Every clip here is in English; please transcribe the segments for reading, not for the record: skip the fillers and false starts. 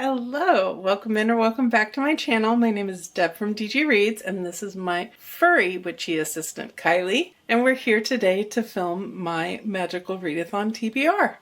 Hello, welcome in or welcome back to my channel. My name is Deb from DG Reads, and this is my furry witchy assistant Kylie, and we're here today to film my magical readathon TBR.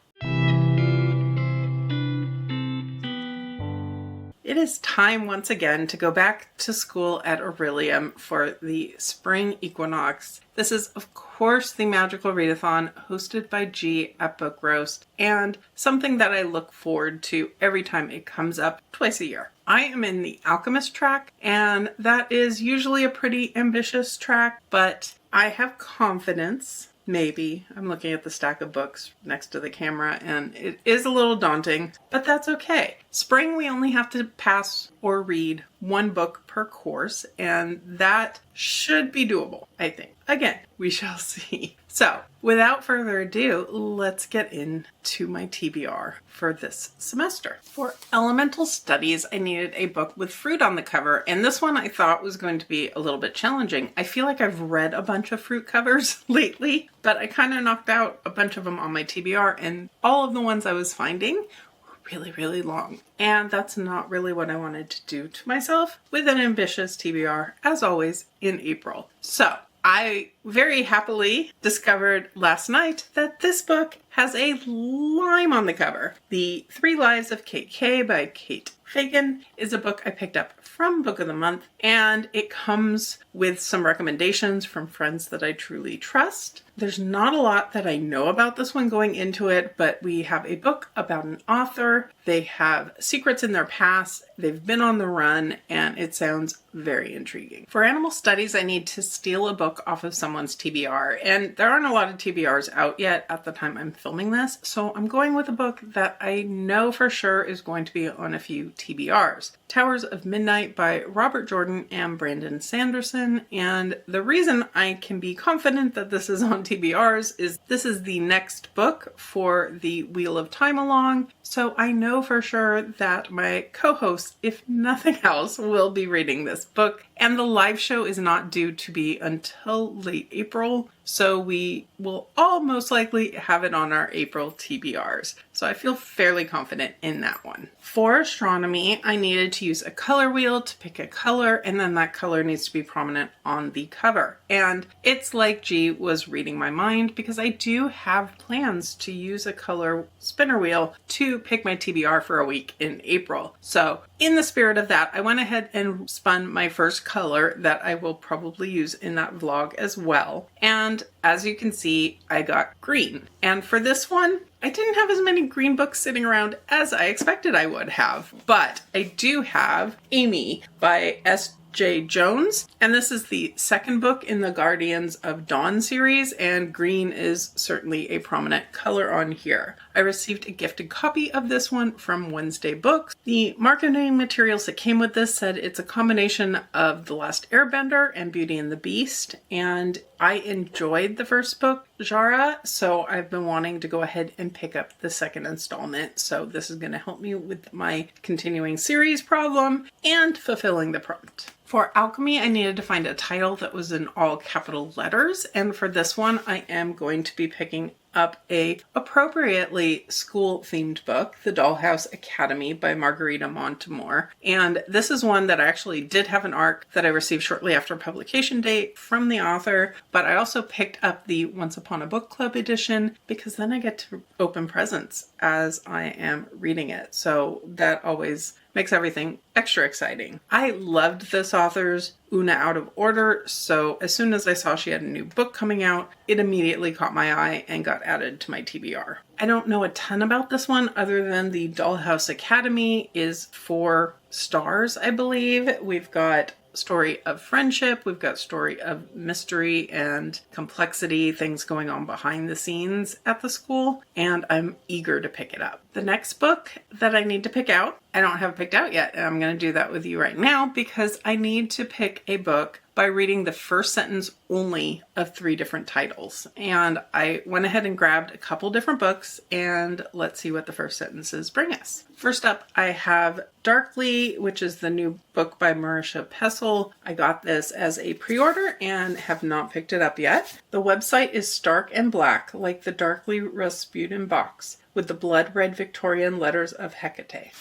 It is time once again to go back to school at Orilium for the spring equinox. This is, of course, the magical readathon hosted by G at Book Roast, and something that I look forward to every time it comes up twice a year. I am in the Alchemist track, and that is usually a pretty ambitious track, but I have confidence. Maybe. I'm looking at the stack of books next to the camera and it is a little daunting, but that's okay. Spring, we only have to pass or read one book per course, and that should be doable, I think. Again, we shall see. So, without further ado, let's get into my TBR for this semester. For elemental studies, I needed a book with fruit on the cover, and this one I thought was going to be a little bit challenging. I feel like I've read a bunch of fruit covers lately, but I kind of knocked out a bunch of them on my TBR, and all of the ones I was finding were really long. And that's not really what I wanted to do to myself with an ambitious TBR, as always, in April. So, I very happily discovered last night that this book has a lime on the cover. The 3 Lives of Kate K by Kate Fagan is a book I picked up from Book of the Month, and it comes with some recommendations from friends that I truly trust. There's not a lot that I know about this one going into it, but we have a book about an author. They have secrets in their past, they've been on the run, and it sounds very intriguing. For animal studies, I need to steal a book off of someone's TBR, and there aren't a lot of TBRs out yet at the time I'm filming this, so I'm going with a book that I know for sure is going to be on a few TBRs. Towers of Midnight by Robert Jordan and Brandon Sanderson, and the reason I can be confident that this is on TBRs is this is the next book for the Wheel of Time Along, so I know for sure that my co-host, if nothing else, will be reading this book, and the live show is not due to be until late April, so we will all most likely have it on our April TBRs. So I feel fairly confident in that one. For astronomy, I needed to use a color wheel to pick a color, and then that color needs to be prominent on the cover. And it's like G was reading my mind, because I do have plans to use a color spinner wheel to pick my TBR for a week in April. So in the spirit of that, I went ahead and spun my first color that I will probably use in that vlog as well. And as you can see, I got green. And for this one, I didn't have as many green books sitting around as I expected I would have, but I do have Amy by S.J. Jones, and this is the second book in the Guardians of Dawn series, and green is certainly a prominent color on here. I received a gifted copy of this one from Wednesday Books. The marketing materials that came with this said it's a combination of The Last Airbender and Beauty and the Beast, and I enjoyed the first book, Jara, so I've been wanting to go ahead and pick up the second installment, so this is going to help me with my continuing series problem and fulfilling the prompt. For alchemy, I needed to find a title that was in all capital letters, and for this one, I am going to be picking up a appropriately school-themed book, The Dollhouse Academy by Margarita Montemor. And this is one that I actually did have an ARC that I received shortly after publication date from the author, but I also picked up the Once Upon a Book Club edition because then I get to open presents as I am reading it. So that always makes everything extra exciting. I loved this author's Una Out of Order, so as soon as I saw she had a new book coming out, it immediately caught my eye and got added to my TBR. I don't know a ton about this one other than the Dollhouse Academy is 4 stars, I believe. We've got story of friendship, we've got story of mystery and complexity, things going on behind the scenes at the school, and I'm eager to pick it up. The next book that I need to pick out, I don't have picked out yet, and I'm going to do that with you right now because I need to pick a book by reading the first sentence only of 3 different titles. And I went ahead and grabbed a couple different books, and let's see what the first sentences bring us. First up, I have Darkly, which is the new book by Marisha Pessel. I got this as a pre-order and have not picked it up yet. The website is stark and black, like the darkly Rasputin box, with the blood red Victorian letters of Hecate.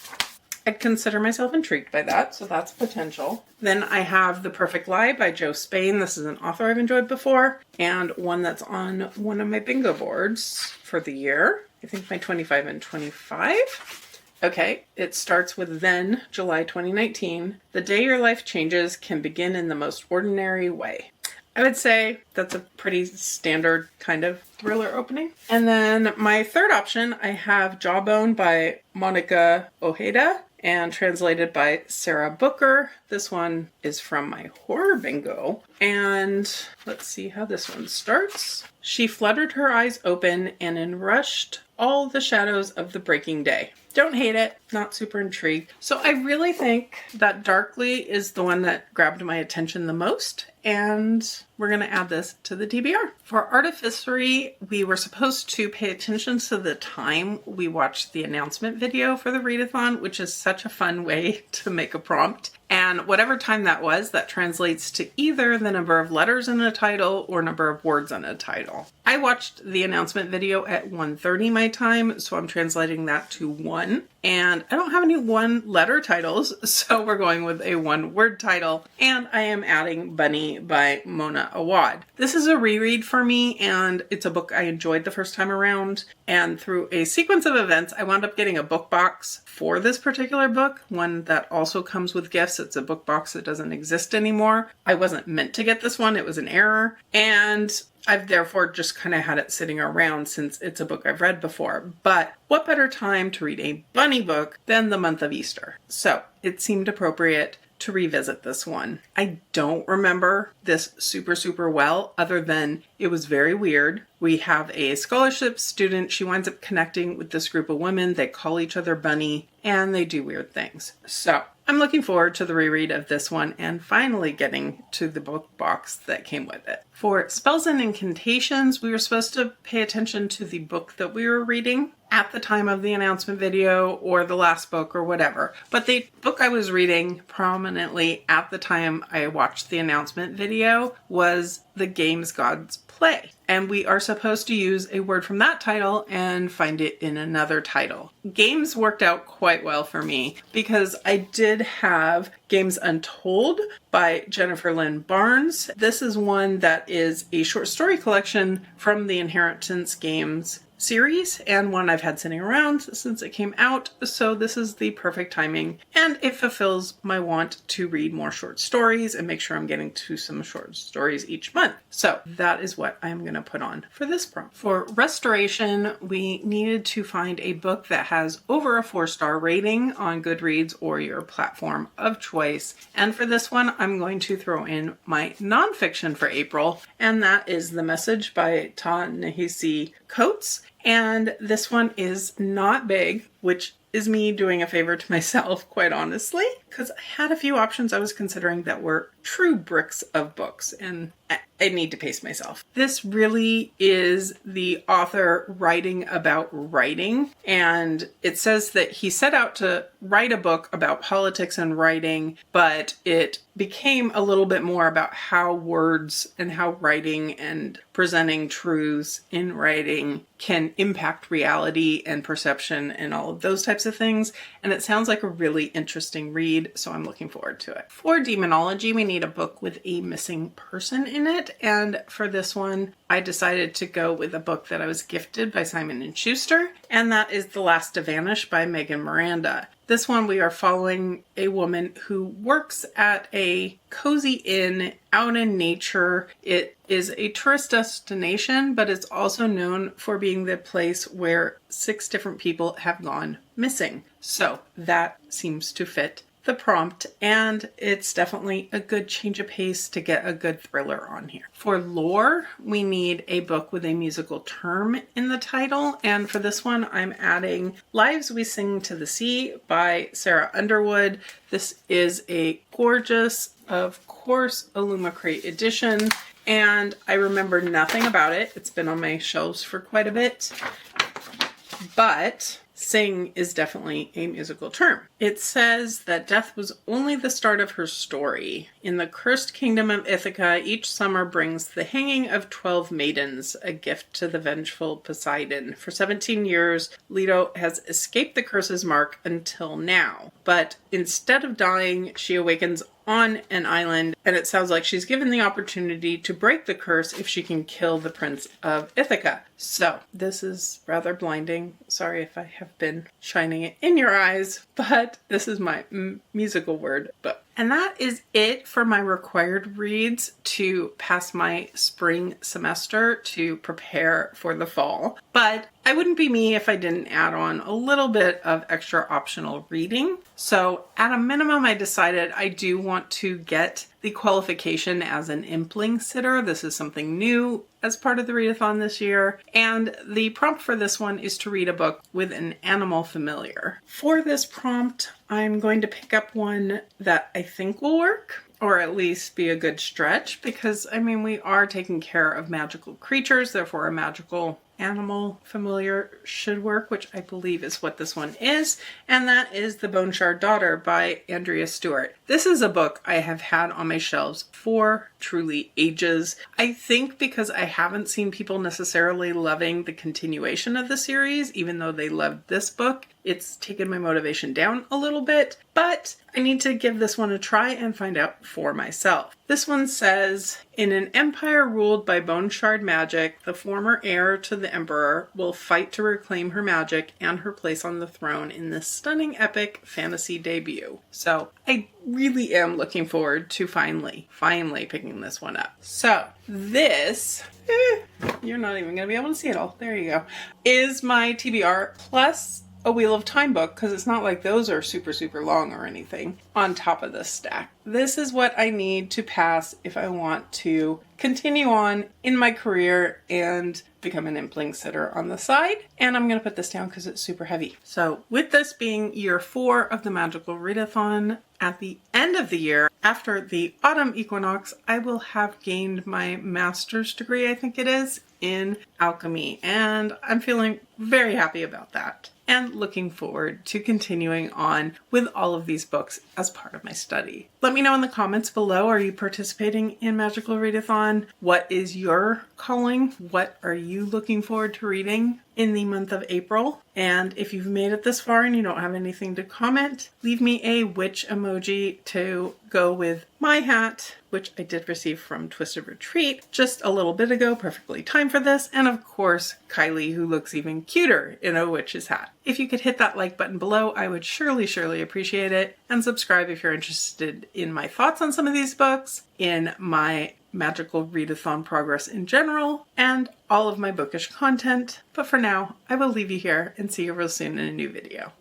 I'd consider myself intrigued by that, so that's potential. Then I have The Perfect Lie by Joe Spain. This is an author I've enjoyed before, and one that's on one of my bingo boards for the year. I think my 25 and 25. Okay, it starts with Then, July 2019. The day your life changes can begin in the most ordinary way. I would say that's a pretty standard kind of thriller opening. And then my third option, I have Jawbone by Monica Ojeda and translated by Sarah Booker. This one is from my horror bingo. And let's see how this one starts. She fluttered her eyes open and enrushed all the shadows of the breaking day. Don't hate it, not super intrigued. So I really think that Darkly is the one that grabbed my attention the most, and we're going to add this to the TBR. For Artificery, we were supposed to pay attention to the time we watched the announcement video for the readathon, which is such a fun way to make a prompt. And whatever time that was, that translates to either the number of letters in a title or number of words in a title. I watched the announcement video at 1:30 my time, so I'm translating that to 1. And I don't have any 1-letter titles, so we're going with a 1-word title. And I am adding Bunny by Mona Awad. This is a reread for me, and it's a book I enjoyed the first time around. And through a sequence of events, I wound up getting a book box for this particular book, one that also comes with gifts. It's a book box that doesn't exist anymore. I wasn't meant to get this one. It was an error. And I've therefore just kind of had it sitting around since it's a book I've read before. But what better time to read a bunny book than the month of Easter? So it seemed appropriate to revisit this one. I don't remember this super well, other than it was very weird. We have a scholarship student. She winds up connecting with this group of women. They call each other Bunny, and they do weird things. So I'm looking forward to the reread of this one and finally getting to the book box that came with it. For Spells and Incantations, we were supposed to pay attention to the book that we were reading at the time of the announcement video or the last book or whatever. But the book I was reading prominently at the time I watched the announcement video was The Games Gods Play. And we are supposed to use a word from that title and find it in another title. Games worked out quite well for me because I did have Games Untold by Jennifer Lynn Barnes. This is one that is a short story collection from the Inheritance Games series and one I've had sitting around since it came out, so this is the perfect timing and it fulfills my want to read more short stories and make sure I'm getting to some short stories each month. So that is what I'm going to put on for this prompt. For Restoration, we needed to find a book that has over a 4-star rating on Goodreads or your platform of choice, and for this one I'm going to throw in my nonfiction for April, and that is The Message by Ta-Nehisi Coates. And this one is not big, which is me doing a favor to myself, quite honestly, because I had a few options I was considering that were true bricks of books, and I need to pace myself. This really is the author writing about writing, and it says that he set out to write a book about politics and writing, but it became a little bit more about how words and how writing and presenting truths in writing can impact reality and perception and all of those types of things. And it sounds like a really interesting read, so I'm looking forward to it. For Demonology, we need a book with a missing person in it. And for this one, I decided to go with a book that I was gifted by Simon & Schuster, and that is The Last to Vanish by Megan Miranda. This one, we are following a woman who works at a cozy inn out in nature. It is a tourist destination, but it's also known for being the place where 6 different people have gone missing. So that seems to fit the prompt, and it's definitely a good change of pace to get a good thriller on here. For lore, we need a book with a musical term in the title, and for this one I'm adding Lives We Sing to the Sea by Sarah Underwood. This is a gorgeous, of course, Illumicrate edition, and I remember nothing about it. It's been on my shelves for quite a bit, but sing is definitely a musical term. It says that death was only the start of her story. In the cursed kingdom of Ithaca, each summer brings the hanging of 12 maidens, a gift to the vengeful Poseidon. For 17 years, Leto has escaped the curse's mark until now. But instead of dying, she awakens on an island, and it sounds like she's given the opportunity to break the curse if she can kill the Prince of Ithaca. So, this is rather blinding. Sorry if I have been shining it in your eyes, but this is my musical word book. And that is it for my required reads to pass my spring semester to prepare for the fall. But I wouldn't be me if I didn't add on a little bit of extra optional reading. So at a minimum, I decided I do want to get the qualification as an impling sitter. This is something new as part of the readathon this year. And the prompt for this one is to read a book with an animal familiar. For this prompt, I'm going to pick up one that I think will work, or at least be a good stretch, because I mean, we are taking care of magical creatures, therefore a magical animal familiar should work, which I believe is what this one is, and that is The Bone Shard Daughter by Andrea Stewart. This is a book I have had on my shelves for truly ages. I think because I haven't seen people necessarily loving the continuation of the series, even though they loved this book, it's taken my motivation down a little bit, but I need to give this one a try and find out for myself. This one says, in an empire ruled by bone shard magic, the former heir to the emperor will fight to reclaim her magic and her place on the throne in this stunning epic fantasy debut. So I really am looking forward to finally picking this one up. So this, you're not even going to be able to see it all. There you go. Is my TBR plus a Wheel of Time book, because it's not like those are super long or anything, on top of this stack. This is what I need to pass if I want to continue on in my career and become an impling sitter on the side. And I'm going to put this down because it's super heavy. So with this being year 4 of the Magical Readathon, at the end of the year, after the autumn equinox, I will have gained my master's degree, I think it is, in alchemy. And I'm feeling very happy about that, and looking forward to continuing on with all of these books as part of my study. Let me know in the comments below, are you participating in Magical Readathon? What is your calling? What are you looking forward to reading in the month of April? And if you've made it this far and you don't have anything to comment, leave me a witch emoji to go with my hat, which I did receive from Twisted Retreat just a little bit ago, perfectly timed for this, and of course Kylie, who looks even cuter in a witch's hat. If you could hit that like button below, I would surely appreciate it, and subscribe if you're interested in my thoughts on some of these books, in my Magical Readathon progress in general, and all of my bookish content. But for now, I will leave you here and see you real soon in a new video.